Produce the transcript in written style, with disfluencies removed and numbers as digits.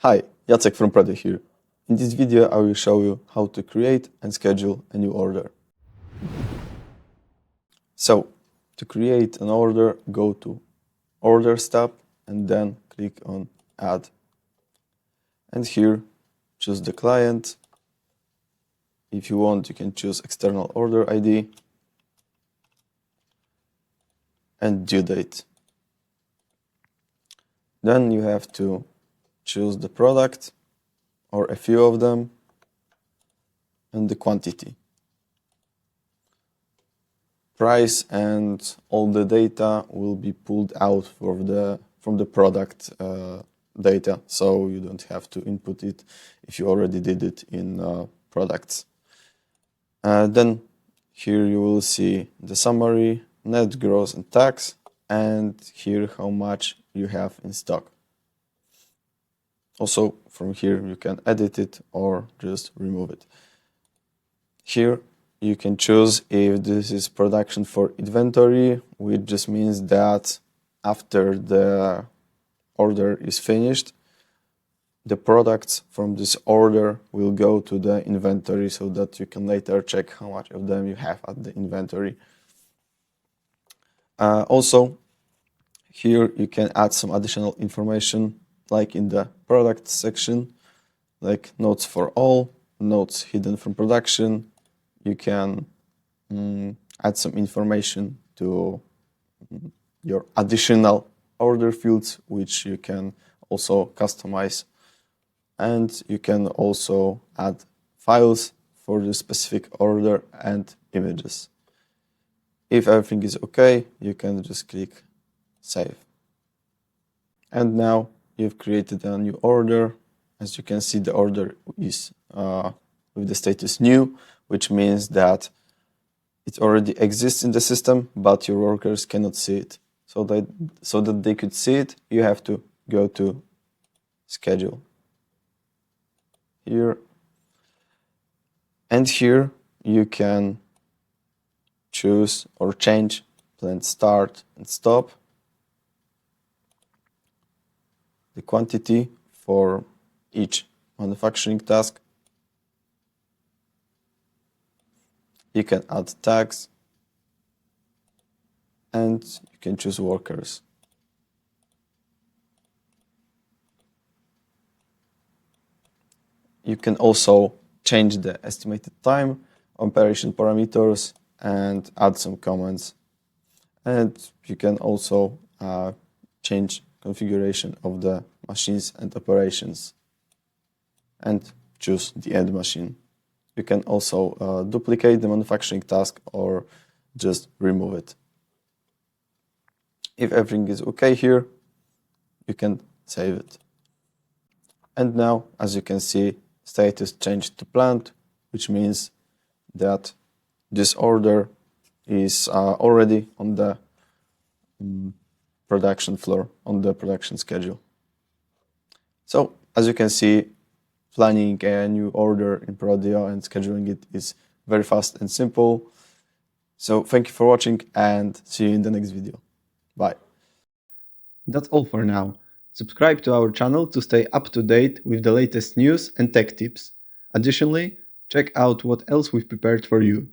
Hi, Jacek from Prodio here. In this video I will show you how to create and schedule a new order. So, to create an order, go to Orders tab and then click on Add. And here, choose the client. If you want, you can choose external order ID and due date. Then you have to choose the product or a few of them and the quantity. Price and all the data will be pulled out from the product data, so you don't have to input it if you already did it in products. Then here you will see the summary, net, gross and tax, and here how much you have in stock. Also from here you can edit it or just remove it. Here you can choose if this is production for inventory, which just means that after the order is finished, the products from this order will go to the inventory so that you can later check how much of them you have at the inventory. Also, here you can add some additional information, like in the product section, like notes for all, notes hidden from production. You can add some information to your additional order fields, which you can also customize. And you can also add files for the specific order and images. If everything is okay, you can just click Save. And now you've created a new order. As you can see, the order is with the status new, which means that it already exists in the system, but your workers cannot see it. So that they could see it, you have to go to Schedule. Here. And here you can choose or change planned start and stop, the quantity for each manufacturing task. You can add tags and you can choose workers. You can also change the estimated time, operation parameters, and add some comments. And you can also change configuration of the machines and operations and choose the end machine. You can also duplicate the manufacturing task or just remove it. If everything is okay here, you can save it. And now, as you can see, status changed to planned, which means that this order is already on the production floor, on the production schedule. So, as you can see, planning a new order in Prodio and scheduling it is very fast and simple. So, thank you for watching and see you in the next video. Bye. That's all for now. Subscribe to our channel to stay up to date with the latest news and tech tips. Additionally, check out what else we've prepared for you.